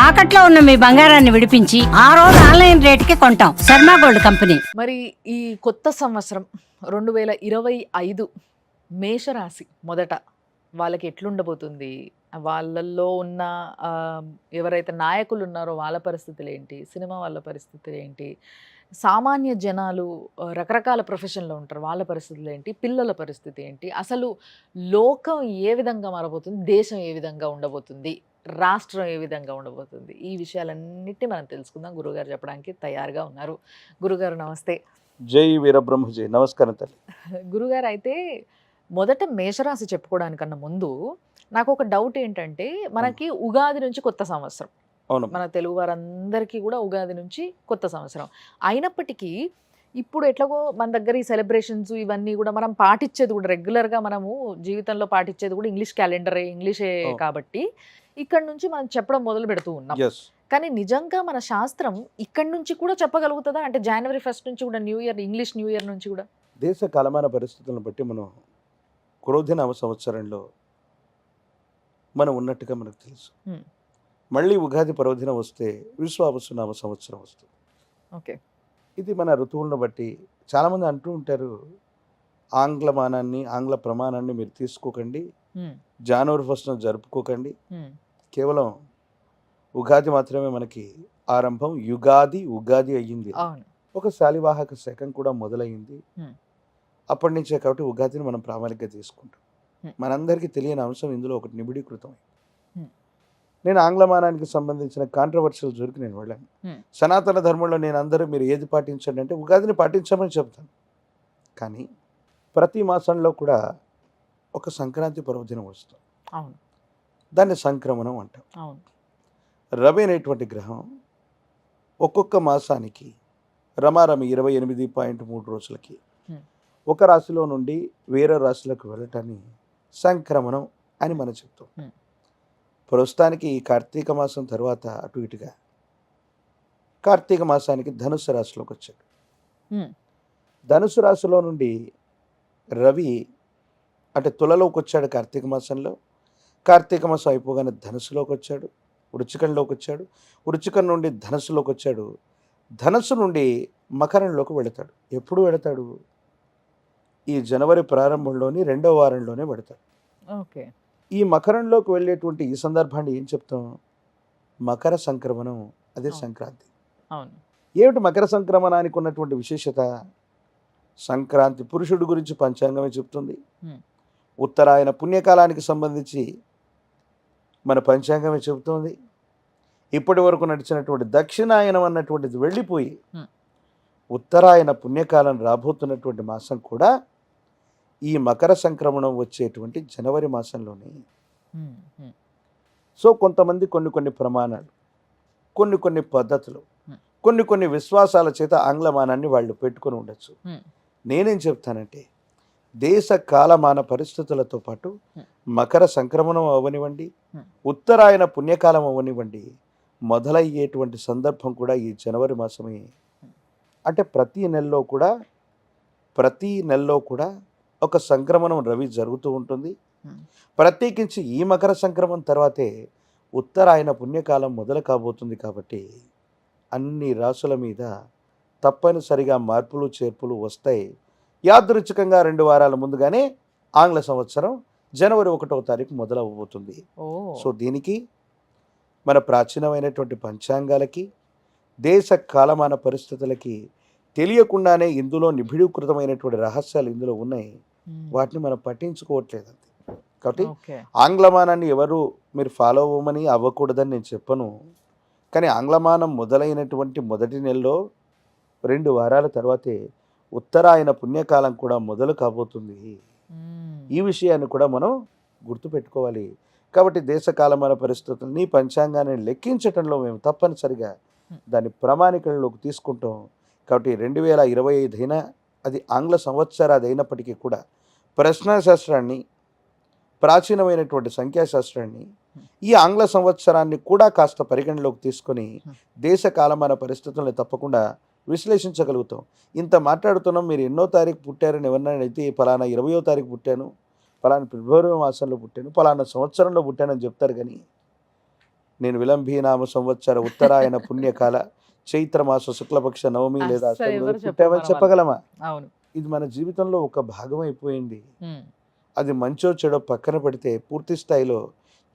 తాకట్లో ఉన్న మీ బంగారాన్ని విడిపించి ఆ రోజు ఆన్లైన్ రేటుకి కొంటాం. Sharma gold company. మరి ఈ కొత్త సంవత్సరం 2025 మేషరాశి మొదట వాళ్ళకి ఎట్లుండబోతుంది? వాళ్ళల్లో ఉన్న ఎవరైతే నాయకులు ఉన్నారో వాళ్ళ పరిస్థితులు ఏంటి? సినిమా వాళ్ళ పరిస్థితులు ఏంటి? సామాన్య జనాలు రకరకాల ప్రొఫెషన్‌లో ఉంటారు. వాళ్ళ పరిస్థితులు ఏంటి? పిల్లల పరిస్థితి ఏంటి? అసలు లోకం ఏ విధంగా మారబోతుంది? దేశం ఏ విధంగా ఉండబోతుంది? రాష్ట్రం ఏ విధంగా ఉండబోతుంది? ఈ విషయాలన్నిటిని మనం తెలుసుకుందాం. గురువుగారు చెప్పడానికి తయారుగా ఉన్నారు. గురుగారు నమస్తే. జై వీరబ్రహ్మ జై. నమస్కారం తల్లి. గురుగారు అయితే మొదట మేషరాశి చెప్పుకోవడానికన్నా ముందు నాకు ఒక డౌట్ ఏంటంటే, మనకి ఉగాది నుంచి కొత్త సంవత్సరం. అవును. మన తెలుగు వారందరికీ కూడా ఉగాది నుంచి కొత్త సంవత్సరం. అయినప్పటికీ ఇప్పుడు ఎట్లాగో మన దగ్గర ఈ సెలబ్రేషన్స్ ఇవన్నీ కూడా మనం పాటించేది కూడా రెగ్యులర్‌గా మనము జీవితంలో పాటించేది కూడా ఇంగ్లీష్ క్యాలెండరే, ఇంగ్లీషే అవును. కాబట్టి ఇక్కడి నుంచి మనం చెప్పడం మొదలు పెడుతూ ఉన్నాం. యెస్. కానీ నిజంగా మన శాస్త్రం ఇక్కడి నుంచి కూడా చెప్పగలుగుతదా? అంటే జనవరి 1 నుంచి కూడా new year, English new year నుంచి కూడా? దేశ కాలమాన పరిస్థితులను బట్టి మనం క్రోధినామ సంవత్సరంలో మనం ఉన్నట్టుగా మనకు తెలుసు. హ్మ్. మళ్ళీ ఉగాది పర్వదినం వస్తే విశ్వావసునామ సంవత్సరం వస్తుంది. ఓకే. ఇది మన ఋతువులను బట్టి చాలామంది అంటూ ఉంటారు, ఆంగ్ల ప్రమాణాన్ని మీరు తీసుకోకండి, హ్మ్. జనవరి 1న జరుపుకోకండి, హ్మ్. కేవలం ఉగాది మాత్రమే మనకి ఆరంభం, ఉగాది అయ్యింది. అవును. ఒక శాలివాహక శకం కూడా మొదలైంది. హ్మ్. అప్పటి నుంచే కాబట్టి ఉగాదిని మనం ప్రామాణికంగా తీసుకుంటాం. హ్మ్. మనందరికీ తెలియని అంశం ఇందులో ఒకటి నిబిడీకృతం. హ్మ్. నేను ఆంగ్లమానానికి సంబంధించిన కాంట్రవర్షియల్ జోలికి నేను వెళ్ళాను. హ్మ్. సనాతన ధర్మంలో నేను అందరూ మీరు ఏది పాటించండి అంటే ఉగాదిని పాటించమని చెప్తాను. కానీ ప్రతి మాసంలో కూడా ఒక సంక్రాంతి పర్వదినం వస్తుంది. అవును. దాన్ని సంక్రమణం అంటాం. అవును. రవి అనేటువంటి గ్రహం ఒక్కొక్క మాసానికి రమారమి 28.3 రోజులకి హ్మ్. ఒక రాశిలో నుండి వేరే రాశిలోకి వెళ్ళటాన్ని సంక్రమణం అని మనం చెప్తాం. హ్మ్. ప్రస్తుతానికి ఈ కార్తీక మాసం తర్వాత అటు ఇటుగా కార్తీక మాసానికి ధనుసు రాశిలోకి వచ్చాడు. హ్మ్. ధనుసు రాశిలో నుండి రవి అంటే తులలోకి వచ్చాడు కార్తీక మాసంలో. కార్తీక మాసం అయిపోగానే ధనుసులోకి వచ్చాడు, వృచ్చికంలోకి వచ్చాడు, వృచ్చికం నుండి ధనుసులోకి వచ్చాడు, ధనుసు నుండి మకరంలోకి వెళతాడు. ఎప్పుడు వెళతాడు? ఈ జనవరి ప్రారంభంలోని 2వ వారంలోనే వెళతాడు. ఓకే. ఈ మకరంలోకి వెళ్ళేటువంటి ఈ సందర్భాన్ని ఏం చెప్తాం? మకర సంక్రమణం, అదే అవును. సంక్రాంతి. అవును. ఏమిటి మకర సంక్రమణానికి ఉన్నటువంటి విశేషత? సంక్రాంతి పురుషుడి గురించి పంచాంగమే చెప్తుంది. హ్మ్. ఉత్తరాయణ పుణ్యకాలానికి సంబంధించి మన పంచాంగమే చెబుతోంది. ఇప్పటి వరకు నడిచినటువంటి దక్షిణాయనం అన్నటువంటిది వెళ్ళిపోయి హ్మ్. ఉత్తరాయణ పుణ్యకాలం రాబోతున్నటువంటి మాసం కూడా ఈ మకర సంక్రమణం వచ్చేటువంటి జనవరి మాసంలోనే. హ్మ్. హ్మ్. సో కొంతమంది కొన్ని ప్రమాణాలు, కొన్ని పద్ధతులు, హ్మ్. కొన్ని విశ్వాసాల చేత ఆంగ్లమానాన్ని వాళ్ళు పెట్టుకొని ఉండొచ్చు. హ్మ్. నేనేం చెప్తానంటే దేశ కాలమాన పరిస్థితులతో పాటు హ్మ్. మకర సంక్రమణం అవ్వనివ్వండి, హ్మ్. ఉత్తరాయణ పుణ్యకాలం అవ్వనివ్వండి, మొదలయ్యేటువంటి సందర్భం కూడా ఈ జనవరి మాసమే. అంటే ప్రతి నెలలో కూడా ఒక సంక్రమణం రవి జరుగుతూ ఉంటుంది. హ్మ్. ప్రత్యేకించి ఈ మకర సంక్రమణం తర్వాతే ఉత్తరాయణ పుణ్యకాలం మొదలు కాబోతుంది. కాబట్టి అన్ని రాసుల మీద తప్పనిసరిగా మార్పులు చేర్పులు వస్తాయి. యాదృచ్ఛికంగా 2 వారాల ముందుగానే ఆంగ్ల సంవత్సరం జనవరి 1వ తారీఖు మొదలవబోతుంది. ఓహ్! సో దీనికి మన ప్రాచీనమైనటువంటి పంచాంగాలకి, దేశ కాలమాన పరిస్థితులకి తెలియకుండానే ఇందులో నిబిడీకృతమైనటువంటి రహస్యాలు ఇందులో ఉన్నాయి. హ్మ్. వాటిని మనం పట్టించుకోవట్లేదు అంతే. కాబట్టి ఓకే. ఆంగ్లమానాన్ని ఎవరు మీరు ఫాలో అవ్వమని అవ్వకూడదని నేను చెప్పను. కానీ ఆంగ్లమానం మొదలైనటువంటి మొదటి నెలలో 2 వారాల తర్వాతే ఉత్తరాయణ పుణ్యకాలం కూడా మొదలు కాబోతుంది. హ్మ్. ఈ విషయాన్ని కూడా మనం గుర్తుపెట్టుకోవాలి. కాబట్టి దేశ కాలమాన పరిస్థితుల్ని పంచాంగాన్ని లెక్కించటంలో మేము తప్పనిసరిగా హ్మ్. దాన్ని ప్రామాణికంలోకి తీసుకుంటాం. కాబట్టి 2025 అయినా అది ఆంగ్ల సంవత్సరాది అయినప్పటికీ కూడా ప్రశ్నాశాస్త్రాన్ని, ప్రాచీనమైనటువంటి సంఖ్యాశాస్త్రాన్ని, ఈ ఆంగ్ల సంవత్సరాన్ని కూడా కాస్త పరిగణలోకి తీసుకొని దేశ కాలమాన పరిస్థితుల్ని తప్పకుండా విశ్లేషించగలుగుతాం. ఇంత మాట్లాడుతున్నాం, మీరు ఎన్నో తారీఖు పుట్టారని ఎవరినైనా అయితే ఫలానా 20వ తారీఖు పుట్టాను, ఫలానా ఫిబ్రవరి మాసంలో పుట్టాను, ఫలానా సంవత్సరంలో పుట్టానని చెప్తారు. కానీ నేను విలంబీనామ సంవత్సర ఉత్తరాయణ పుణ్యకాల చైత్రమాస శుక్లపక్ష నవమి లేదా అస్సలు అష్టమి ఎవరు పుట్టామని చెప్పరు మన చెప్పగలమా? అవును. ఇది మన జీవితంలో ఒక భాగం అయిపోయింది. ఉమ్, అది మంచో చెడో పక్కన పెడితే పూర్తి స్థాయిలో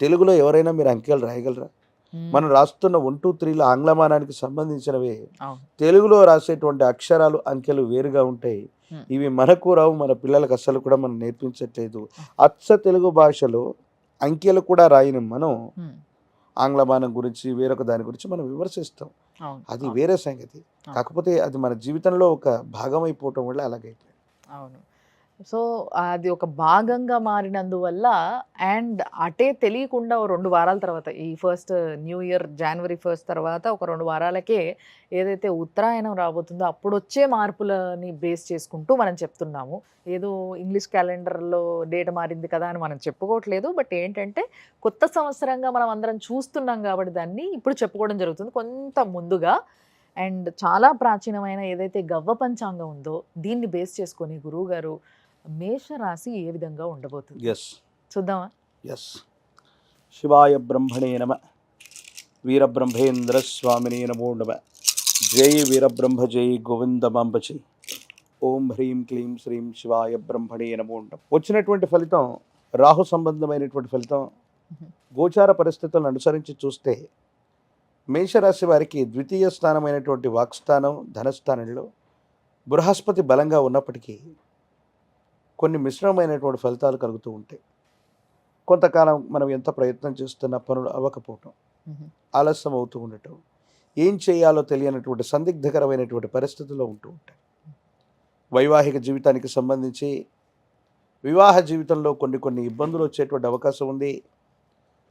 తెలుగులో ఎవరైనా మీరు అంకెలు రాయగలరా? ఉమ్, మనం రాస్తున్న 1, 2, 3ల ఆంగ్లమానానికి సంబంధించినవే. అవును. తెలుగులో రాసేటువంటి అక్షరాలు అంకెలు వేరుగా ఉంటాయి. ఉమ్, ఇవి మనకు రావు, మన పిల్లలకు అస్సలు కూడా మనం నేర్పించట్లేదు. అచ్చ తెలుగు భాషలో అంకెలు కూడా రాయని మనం ఉమ్, ఆంగ్లమానం గురించి వేరొక దాని గురించి మనం విమర్శిస్తాం. అవును. అది అవును. వేరే సంగతి. అవును. కాకపోతే అది మన జీవితంలో ఒక భాగం అయిపోవటం వల్ల అలాగైపోయింది. అవును. సో, అది ఒక భాగంగా మారినందువల్ల అండ్ అటే తెలియకుండా ఓ 2 వారాల తర్వాత ఈ ఫస్ట్ న్యూ ఇయర్ జనవరి 1 తర్వాత ఒక 2 వారాలకే ఏదైతే ఉత్తరాయణం రాబోతుందో అప్పుడొచ్చే మార్పులని బేస్ చేసుకుంటూ మనం చెప్తున్నాము. ఏదో ఇంగ్లీష్ క్యాలెండర్‌లో డేట్ మారింది కదా అని మనం చెప్పుకోవట్లేదు. బట్ ఏంటంటే కొత్త సంవత్సరంగా మనం అందరం చూస్తున్నాం కాబట్టి దాన్ని ఇప్పుడు చెప్పుకోవడం జరుగుతుంది. కొంత ముందుగా అండ్ చాలా ప్రాచీనమైన ఏదైతే గవ్వ పంచాంగం ఉందో దీన్ని బేస్ చేసుకొని గురువుగారు మేషరాశి ఏ విధంగా ఉండబోతుంది ఎస్ చూద్దామా? ఎస్ శివాయ బ్రహ్మణే నమ వీరబ్రహ్మేంద్ర స్వామినే నమో నమ జై వీరబ్రహ్మ జై గోవిందమాంబచి ఓం హ్రీం క్లీం శ్రీం శివాయ బ్రహ్మణే నమో నమ. వచ్చినటువంటి ఫలితం రాహు సంబంధమైనటువంటి ఫలితం. గోచార పరిస్థితులను అనుసరించి చూస్తే మేషరాశి వారికి ద్వితీయ స్థానమైనటువంటి వాక్స్థానం ధనస్థానంలో బృహస్పతి బలంగా ఉన్నప్పటికీ కొన్ని మిశ్రమమైనటువంటి ఫలితాలు కలుగుతూ ఉంటాయి. కొంతకాలం మనం ఎంత ప్రయత్నం చేస్తున్న పనులు అవ్వకపోవటం, ఆలస్యం అవుతూ ఉండటం, ఏం చేయాలో తెలియనటువంటి సందిగ్ధకరమైనటువంటి పరిస్థితుల్లో ఉంటూ ఉంటాయి. వైవాహిక జీవితానికి సంబంధించి వివాహ జీవితంలో కొన్ని ఇబ్బందులు వచ్చేటువంటి అవకాశం ఉంది.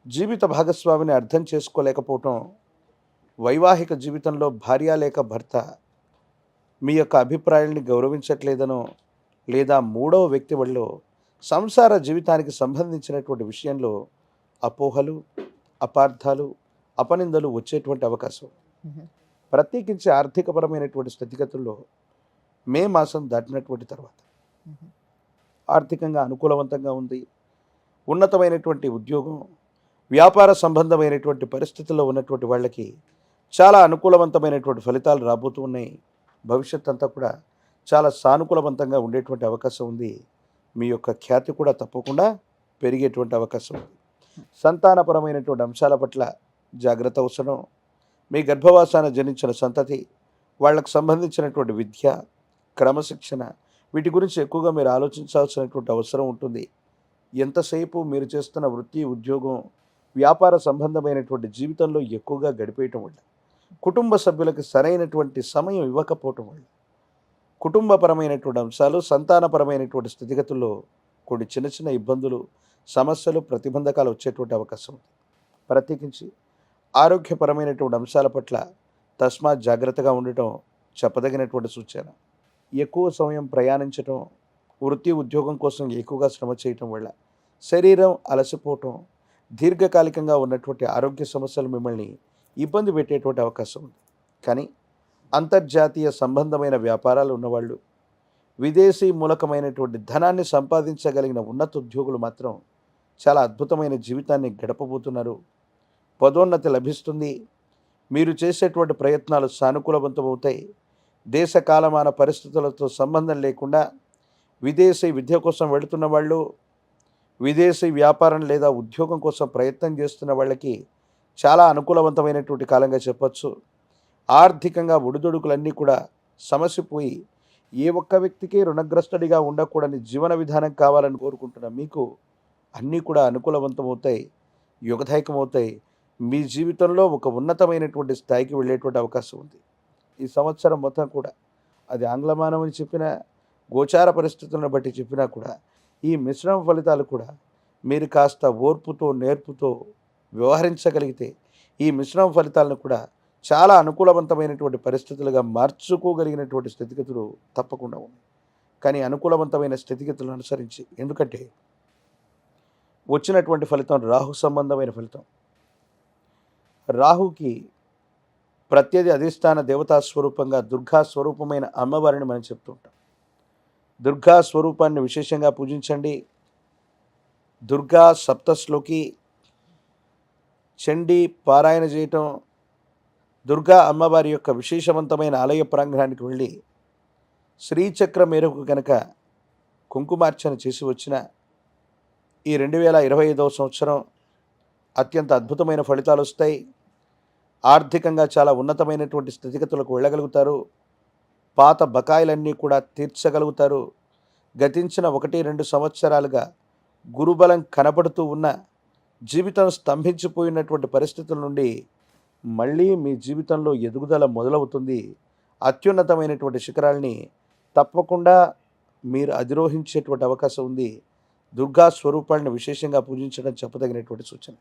జీవిత భాగస్వామిని అర్థం చేసుకోలేకపోవటం, వైవాహిక జీవితంలో భార్య లేక భర్త మీ యొక్క అభిప్రాయాల్ని గౌరవించట్లేదనో లేదా మూడవ వ్యక్తి వల్ల సంసార జీవితానికి సంబంధించినటువంటి విషయంలో అపోహలు, అపార్థాలు, అపనిందలు వచ్చేటువంటి అవకాశం. ప్రత్యేకించి ఆర్థికపరమైనటువంటి స్థితిగతుల్లో మే మాసం దాటినటువంటి తర్వాత ఆర్థికంగా అనుకూలవంతంగా ఉంది. ఉన్నతమైనటువంటి ఉద్యోగం, వ్యాపార సంబంధమైనటువంటి పరిస్థితుల్లో ఉన్నటువంటి వాళ్ళకి చాలా అనుకూలవంతమైనటువంటి ఫలితాలు రాబోతూ ఉన్నాయి. భవిష్యత్ అంతా కూడా చాలా సానుకూలవంతంగా ఉండేటువంటి అవకాశం ఉంది. మీ యొక్క ఖ్యాతి కూడా తప్పకుండా పెరిగేటువంటి అవకాశం ఉంది. సంతానపరమైనటువంటి అంశాల పట్ల జాగ్రత్త అవసరం. మీ గర్భవాసాన జనించిన సంతతి, వాళ్ళకు సంబంధించినటువంటి విద్య, క్రమశిక్షణ, వీటి గురించి ఎక్కువగా మీరు ఆలోచించాల్సినటువంటి అవసరం ఉంటుంది. ఎంతసేపు మీరు చేస్తున్న వృత్తి, ఉద్యోగం, వ్యాపార సంబంధమైనటువంటి జీవితంలో ఎక్కువగా గడిపేయటం వల్ల, కుటుంబ సభ్యులకు సరైనటువంటి సమయం ఇవ్వకపోవటం వల్ల, కుటుంబపరమైనటువంటి అంశాలు, సంతానపరమైనటువంటి స్థితిగతుల్లో కొన్ని చిన్న ఇబ్బందులు, సమస్యలు, ప్రతిబంధకాలు వచ్చేటువంటి అవకాశం ఉంది. ప్రత్యేకించి ఆరోగ్యపరమైనటువంటి అంశాల పట్ల తస్మాత్ జాగ్రత్తగా ఉండటం చెప్పదగినటువంటి సూచన. ఎక్కువ సమయం ప్రయాణించటం, వృత్తి ఉద్యోగం కోసం ఎక్కువగా శ్రమ చేయటం వల్ల శరీరం అలసిపోవటం, దీర్ఘకాలికంగా ఉన్నటువంటి ఆరోగ్య సమస్యలు మిమ్మల్ని ఇబ్బంది పెట్టేటువంటి అవకాశం ఉంది. కానీ అంతర్జాతీయ సంబంధమైన వ్యాపారాలు ఉన్నవాళ్ళు, విదేశీ మూలకమైనటువంటి ధనాన్ని సంపాదించగలిగిన ఉన్నత ఉద్యోగులు మాత్రం చాలా అద్భుతమైన జీవితాన్ని గడపబోతున్నారు. పదోన్నతి లభిస్తుంది. మీరు చేసేటువంటి ప్రయత్నాలు సానుకూలవంతమవుతాయి. దేశ కాలమాన పరిస్థితులతో సంబంధం లేకుండా విదేశీ విద్య కోసం వెళుతున్న వాళ్ళు, విదేశీ వ్యాపారం లేదా ఉద్యోగం కోసం ప్రయత్నం చేస్తున్న వాళ్ళకి చాలా అనుకూలవంతమైనటువంటి కాలంగా చెప్పచ్చు. ఆర్థికంగా ఒడిదుడుకులన్నీ కూడా సమసిపోయి ఏ ఒక్క వ్యక్తికి రుణగ్రస్తుడిగా ఉండకూడని జీవన విధానం కావాలని కోరుకుంటున్న మీకు అన్నీ కూడా అనుకూలవంతమవుతాయి, యుగదాయకమవుతాయి. మీ జీవితంలో ఒక ఉన్నతమైనటువంటి స్థాయికి వెళ్ళేటువంటి అవకాశం ఉంది. ఈ సంవత్సరం మొత్తం కూడా అది ఆంగ్లమానం అని చెప్పినా, గోచార పరిస్థితులను బట్టి చెప్పినా కూడా ఈ మిశ్రమ ఫలితాలు కూడా మీరు కాస్త ఓర్పుతో, నేర్పుతో వ్యవహరించగలిగితే ఈ మిశ్రమ ఫలితాలను కూడా చాలా అనుకూలవంతమైనటువంటి పరిస్థితులుగా మార్చుకోగలిగినటువంటి స్థితిగతులు తప్పకుండా ఉన్నాయి. కానీ అనుకూలవంతమైన స్థితిగతులను అనుసరించి, ఎందుకంటే వచ్చినటువంటి ఫలితం రాహు సంబంధమైన ఫలితం. రాహుకి ప్రత్యధి అధిష్టాన దేవతా స్వరూపంగా దుర్గా స్వరూపమైన అమ్మవారిని మనం చెప్తుంటాం. దుర్గా స్వరూపాన్ని విశేషంగా పూజించండి. దుర్గా సప్తశ్లోకి చండీ పారాయణ చేయటం, దుర్గా అమ్మవారి యొక్క విశేషవంతమైన ఆలయ ప్రాంగణానికి వెళ్ళి శ్రీచక్ర మేరకు కనుక కుంకుమార్చన చేసి వచ్చిన ఈ 2025వ సంవత్సరం అత్యంత అద్భుతమైన ఫలితాలు వస్తాయి. ఆర్థికంగా చాలా ఉన్నతమైనటువంటి స్థితిగతులకు వెళ్ళగలుగుతారు. పాత బకాయిలన్నీ కూడా తీర్చగలుగుతారు. గతించిన 1-2 సంవత్సరాలుగా గురుబలం కనపడుతూ ఉన్న జీవితం స్తంభించిపోయినటువంటి పరిస్థితుల నుండి మళ్ళీ మీ జీవితంలో ఎదుగుదల మొదలవుతుంది. అత్యున్నతమైనటువంటి శిఖరాల్ని తప్పకుండా మీరు అధిరోహించేటువంటి అవకాశం ఉంది. దుర్గా స్వరూపాలను విశేషంగా పూజించడం చెప్పదగినటువంటి సూచన.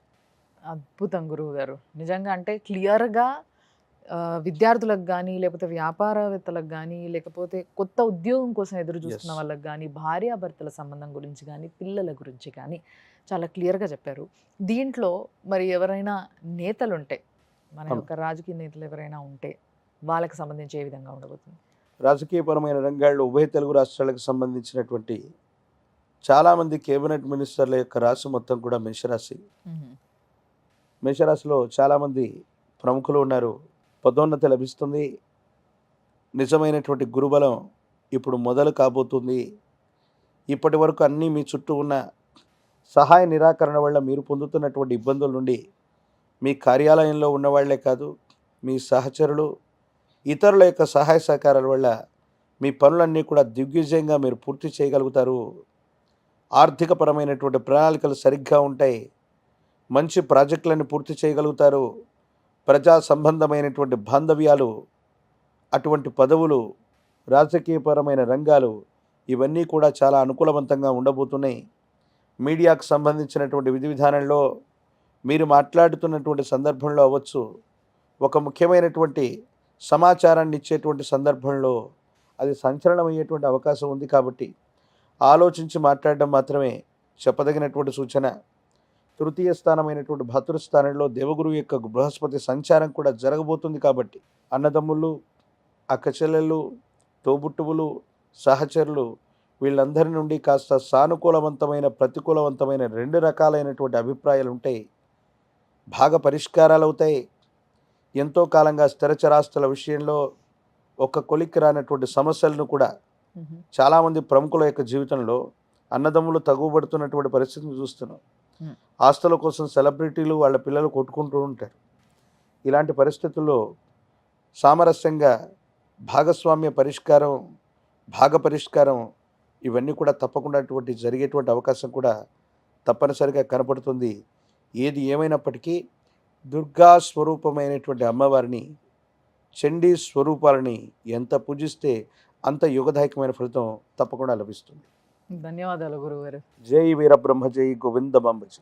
అద్భుతం గురువు గారు. నిజంగా అంటే క్లియర్గా విద్యార్థులకు కానీ, లేకపోతే వ్యాపారవేత్తలకు కానీ, లేకపోతే కొత్త ఉద్యోగం కోసం ఎదురు చూస్తున్న Yes. వాళ్ళకి కానీ, భార్యాభర్తల సంబంధం గురించి కానీ, పిల్లల గురించి కానీ చాలా క్లియర్గా చెప్పారు. దీంట్లో మరి ఎవరైనా నేతలు ఉంటే, మన అవును. యొక్క రాజకీయ నేతలు ఎవరైనా ఉంటే వాళ్ళకి సంబంధించి ఏ విధంగా ఉండబోతుంది? రాజకీయపరమైన రంగాల్లో ఉభయ తెలుగు రాష్ట్రాలకు సంబంధించినటువంటి చాలామంది కేబినెట్ మినిస్టర్ల యొక్క రాశి మొత్తం కూడా మేషరాశి. మేషరాశిలో చాలామంది ప్రముఖులు ఉన్నారు. పదోన్నతి లభిస్తుంది. నిజమైనటువంటి గురుబలం ఇప్పుడు మొదలు కాబోతుంది. ఇప్పటి వరకు అన్నీ మీ చుట్టూ ఉన్న సహాయ నిరాకరణ వల్ల మీరు పొందుతున్నటువంటి ఇబ్బందుల నుండి మీ కార్యాలయంలో ఉన్నవాళ్లే కాదు, మీ సహచరులు, ఇతరుల యొక్క సహాయ సహకారాల వల్ల మీ పనులన్నీ కూడా దిగ్విజయంగా మీరు పూర్తి చేయగలుగుతారు. ఆర్థికపరమైనటువంటి ప్రణాళికలు సరిగ్గా ఉంటాయి. మంచి ప్రాజెక్టులను పూర్తి చేయగలుగుతారు. ప్రజా సంబంధమైనటువంటి బాంధవ్యాలు, అటువంటి పదవులు, రాజకీయపరమైన రంగాలు ఇవన్నీ కూడా చాలా అనుకూలవంతంగా ఉండబోతున్నాయి. మీడియాకు సంబంధించినటువంటి విధి విధానంలో మీరు మాట్లాడుతున్నటువంటి సందర్భంలో అవ్వచ్చు, ఒక ముఖ్యమైనటువంటి సమాచారాన్ని ఇచ్చేటువంటి సందర్భంలో అది సంచలనమయ్యేటువంటి అవకాశం ఉంది. కాబట్టి ఆలోచించి మాట్లాడడం మాత్రమే చెప్పదగినటువంటి సూచన. తృతీయ స్థానమైనటువంటి భాతృస్థానంలో దేవగురు యొక్క బృహస్పతి సంచారం కూడా జరగబోతుంది. కాబట్టి అన్నదమ్ములు, అక్కచెల్లెళ్ళు, తోబుట్టువులు, సహచరులు వీళ్ళందరి నుండి కాస్త సానుకూలవంతమైన, ప్రతికూలవంతమైన 2 రకాలైనటువంటి అభిప్రాయాలు ఉంటాయి. బాగా పరిష్కారాలు అవుతాయి. ఎంతో కాలంగా స్థిరచరాస్తుల విషయంలో ఒక కొలిక్కి రానటువంటి సమస్యలను కూడా చాలామంది ప్రముఖుల యొక్క జీవితంలో అన్నదమ్ములు తగువబడుతున్నటువంటి పరిస్థితిని చూస్తున్నాం. ఆస్తుల కోసం సెలబ్రిటీలు వాళ్ళ పిల్లలు కొట్టుకుంటూ ఉంటారు. ఇలాంటి పరిస్థితుల్లో సామరస్యంగా భాగస్వామ్య పరిష్కారం, భాగ పరిష్కారం ఇవన్నీ కూడా తప్పకుండా జరిగేటువంటి అవకాశం కూడా తప్పనిసరిగా కనపడుతుంది. ఏది ఏమైనప్పటికీ దుర్గా స్వరూపమైనటువంటి అమ్మవారిని, చండీ స్వరూపాలని ఎంత పూజిస్తే అంత యుగదాయకమైన ఫలితం తప్పకుండా లభిస్తుంది. ధన్యవాదాలు గురువు గారు. జై వీరబ్రహ్మ, జై గోవింద బాంబజీ.